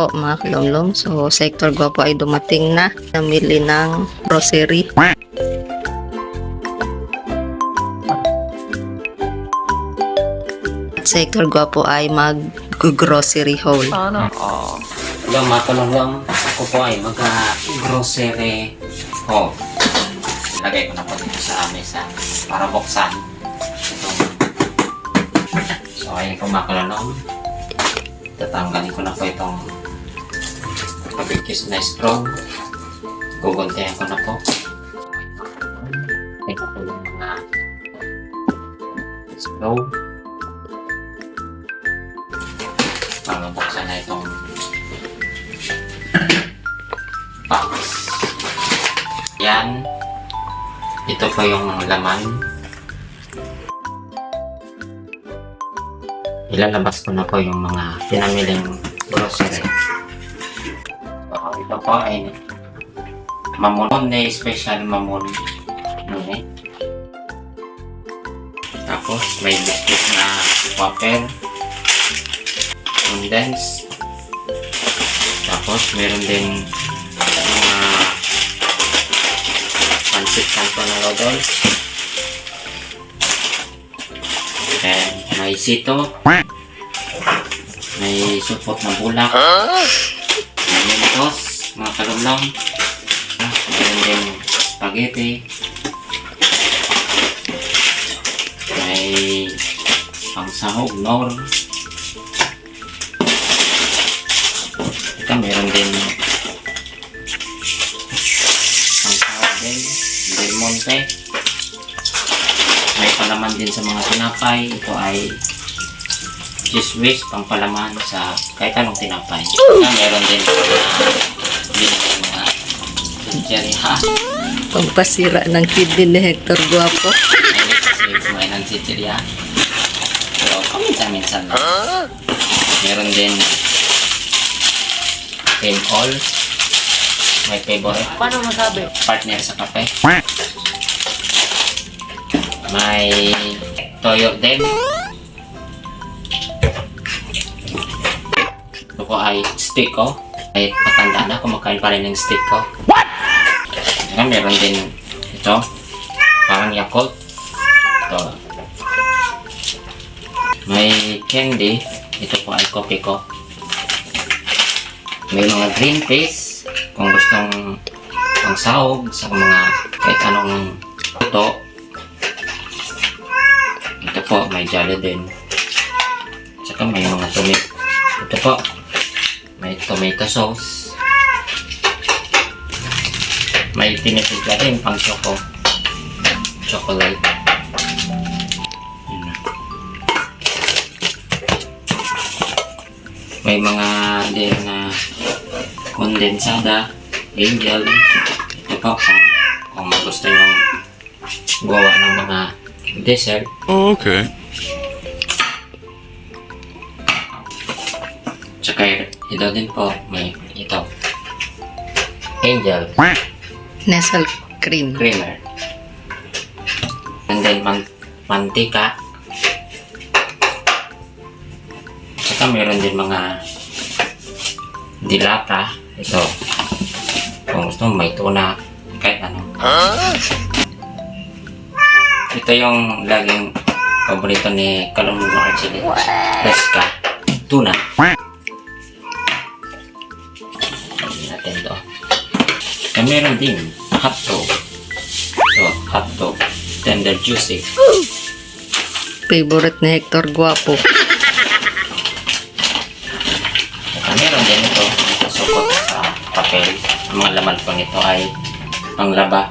po mga kalomlom. So Sector Guapo ay dumating na. Namili ng grocery. At Sector Guapo ay mag-grocery haul. Hello mga kalomlom, ako po ay mag-grocery haul. Lagay ko na po dito sa mesa para buksan. So ayun po mga kalomlom. Tatanggalin ko na po itong pabigkis na straw. Guguntihan ko na po. Ito po yung mga straw. Para mabuksan na itong box. Yan. Ito po yung laman. Ilalabas ko na po yung mga pinamiling grocery. So, ito po ay mamon na special mamon. Tapos may biscuit na wafer. Condense. Tapos meron din mga pancit canton na noodles. And may sito. May supot na bulak. May mentos, mga kalumlong. Meron din spaghetti. May pangsahog, nor. Ito meron din pangsahog din, Del Monte. May palaman din sa mga tinapay. Ito ay just wish pang palaman sa kahit anong tinapay. Meron din mga chichiri ha. Pagpasira ng kidney ni Hector Guapo. May kasi kumain ng chichiri ha. Pero paminsan-minsan lang. Meron din cream all. May favorite. Paano masabi? Partner sa kape. May toyo din. Ito po ay stick ko. Ay matanda na, kumakain pa rin ng stick ko. What? Meron din ito. Parang Yakult. Ito. May candy. Ito po ay coffee ko. May mga green peas. Kung gustong pang sahog sa mga kahit anong luto. Ito po, may jelly din. Tsaka may mga tomato. Ito po, may tomato sauce. May tinitidya din pang chocolate. May mga din na kondensada, angel. Ito po, kung gusto nyo gawa ng mga dessert. Oh, okay. Tsaka ito din po, may ito. Angel Nestle cream. creamer. And then mantika. Tsaka meron din mga dilata. Ito. Kung gusto mo may tuna, kahit ano. Ito yung laging paborito ni Kalumlong Archie. Pesca. Tuna. Hindi natin ito. And meron din hotdog. So, hotdog. Tender juicy. Favorite ni Hector Guapo. At meron din ito. Supot sa papel. Ang mga laman po nito ay panglaba.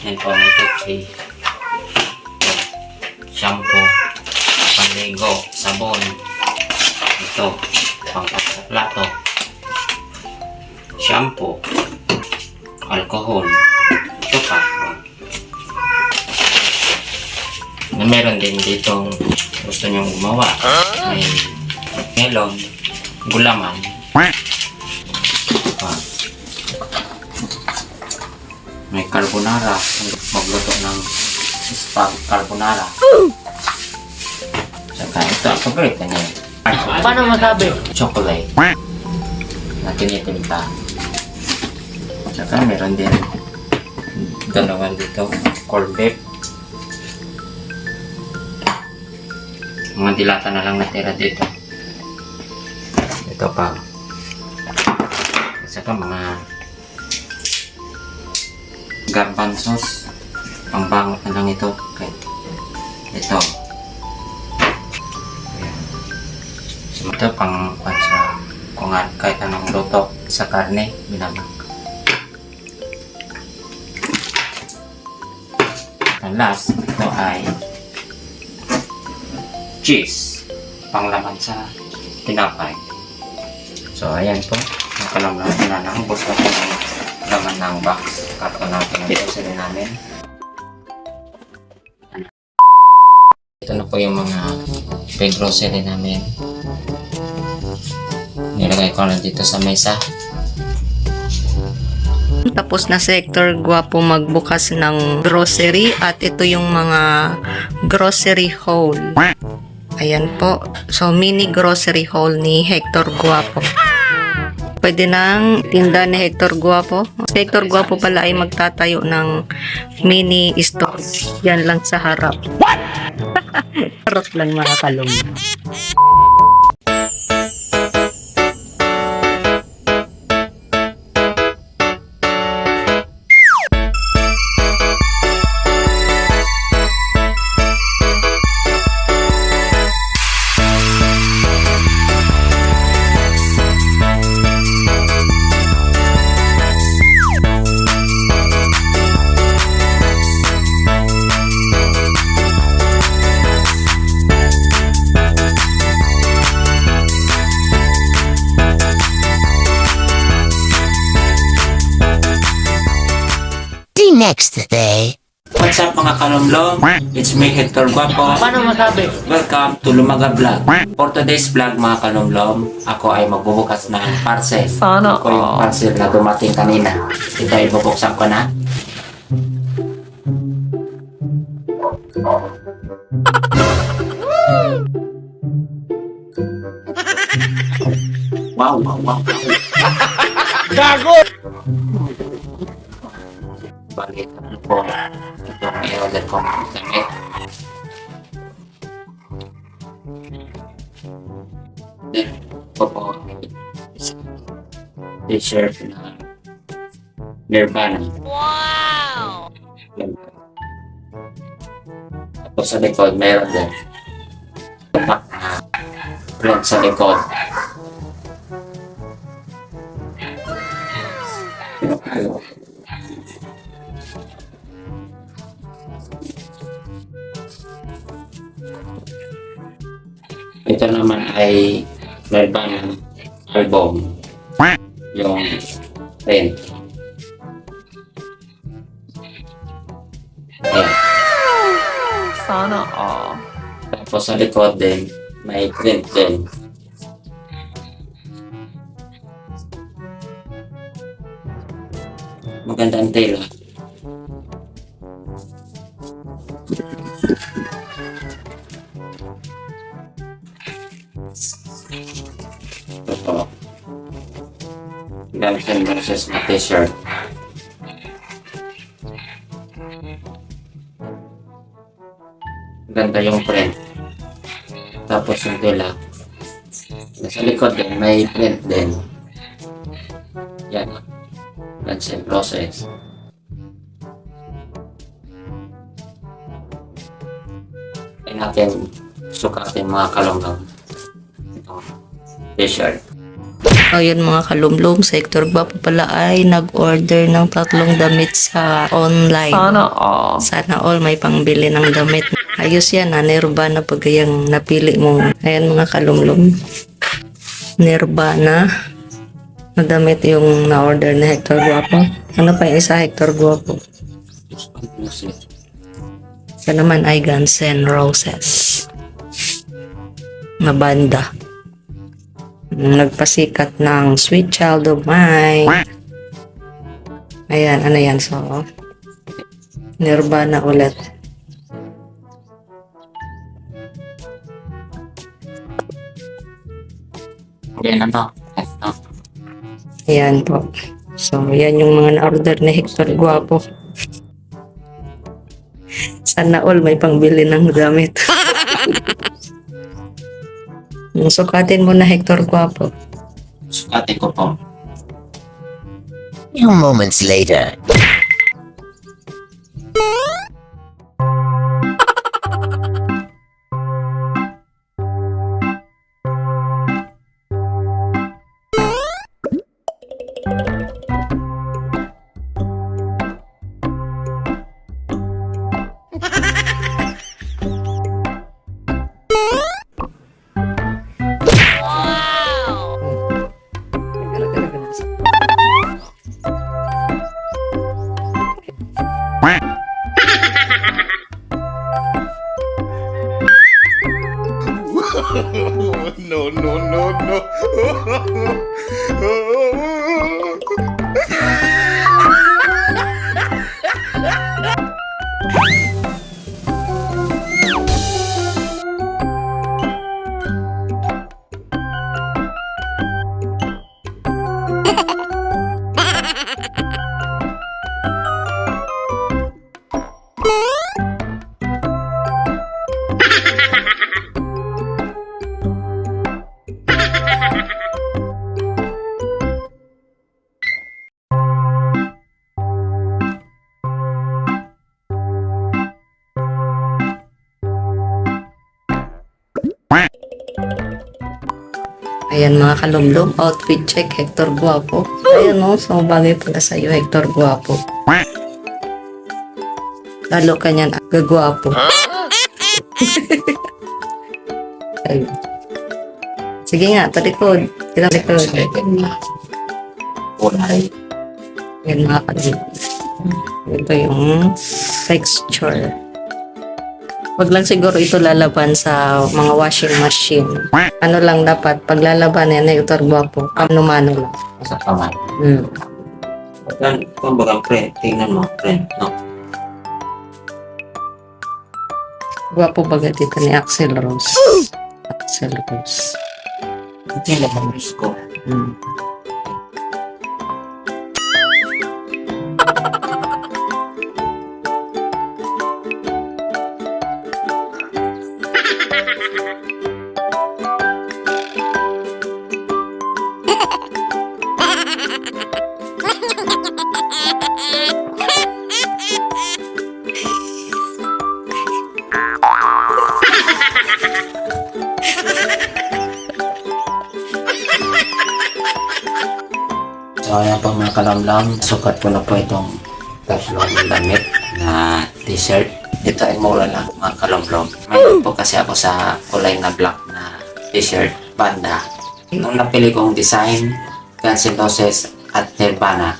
Yan po, may toothpaste, shampoo, panligo, sabon, ito, pangkat sa plato, shampoo, alcohol, ito pa. Meron din ditong gusto nyong gumawa. May melon, gulaman, may carbonara, magluto ng spag carbonara. Saka ito, ang paborito niya, Paano masabi? Chocolate na tinitinta. Saka meron din dalawa dito, corned beef. Mga dilata na lang natira dito. Ito pa. Saka mga garbanzos. Pangbangot na lang ito. Okay. Ito. Ayan. So, ito pang pansa kung kahit anong luto sa karne, binabak. Ang last, ito ay cheese. Panglaman sa tinapay. So, ayan po. Nakalamlaman na lang. Ubus na po ng laman ng box. Kato natin ang grocery namin. Ito na po yung mga grocery namin. Nilagay ko na dito sa mesa. Tapos na si Hector Guapo magbukas ng grocery at ito yung mga grocery haul. Ayan po. So, mini grocery haul ni Hector Guapo. Pwede nang tinda ni Hector Guapo. Si Hector Guapo pala ay magtatayo ng mini store. Yan lang sa harap. Harap lang mga kalong. Next day. What's up mga kalomlom? It's me Hector Guapo. Paano masabi? Welcome to Lumaga Vlog. For today's vlog mga kalomlom, ako ay magbubukas ng parcel. Sana Ito yung parcel na dumating kanina. Ito ay bubuksan ko na. Wow. Gago! Balik ano po. Ito ang i-order ko ng damit. Then, ito po t-shirt na Nirvana. Wow! Tapos sa likod, meron din tapak na print sa likod. Ito naman ay Nirvana album. Yung print. Ayan. Sana all. Tapos sa likod din, may print din. Magandang tela. Ito. Guns N' Roses na t-shirt. Ganda yung print. Tapos yung tela. Sa likod din, may print din. Yan. Guns N' Roses. Kaya natin sukatin mga kalonggang. Ito. T-shirt. O yun mga kalumlum, sa Hector Guapo pala ay nag-order ng 3 damit sa online. Sana all. Sana all may pangbili ng damit. Ayos yan ha, Nirvana pag yung napili mo. Ayan mga kalumlum. Nirvana. Na damit yung na-order na Hector Guapo. Ano pa yung isa Hector Guapo? Ito naman ay Guns N' Roses. Na banda. Nagpasikat ng Sweet Child of Mine. Ayan, ano yan? So, Nirvana ulit. Yan ano. Ito. Ayan po. So, yan yung mga na-order ni Hector Guapo. Sana all may pangbili ng gamit. Sukatin mo na, Hector Guapo. Sukatin ko po. Few moments later. No, no, no, no. Ayan mga kalumlum, outfit check, Hector Guapo. Ayan o, so bagay pala sa'yo, Hector Guapo. Lalo ka niyan, gagwapo. Ayun. Sige nga, talikod. Talikod. Kulay. Ayan mga kalumlum. Ito yung texture. Wag lang siguro ito lalaban sa mga washing machine. Ano lang dapat, pag lalaban yan, Hector Guapo, mano lang. Sa kamay. Yan, kumbaga friend. Tingnan mo, friend. No? Guwapo baga dito ni Axel Rose. Axel Rose. Ito yung labang ko. So ayan po mga kalamlam, sukat ko na po itong tatlong damit na t-shirt. Ito ay mura lang mga kalamlam. Mayroon po kasi ako sa kulay na black na t-shirt, banda. Nung napili kong design, Guns N' Roses at Nirvana.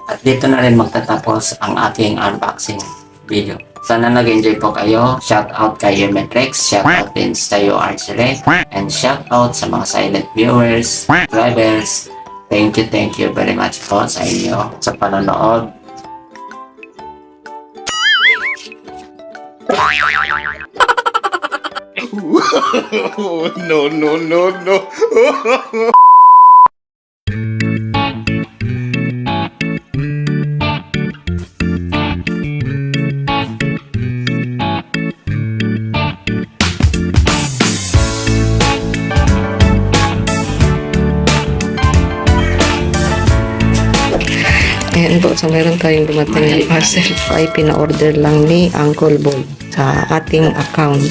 At dito na rin magtatapos ang aking unboxing video. Sana nag-enjoy po kayo. Shout out kay Metrix, shout out din sa iyo Archie, and shout out sa mga silent viewers, subscribers. Thank you very much po sa inyo sa panonood. No, no, no, no. Ayan po, so meron tayong dumating na parcel. Ay pina-order lang ni Uncle Boy sa ating account.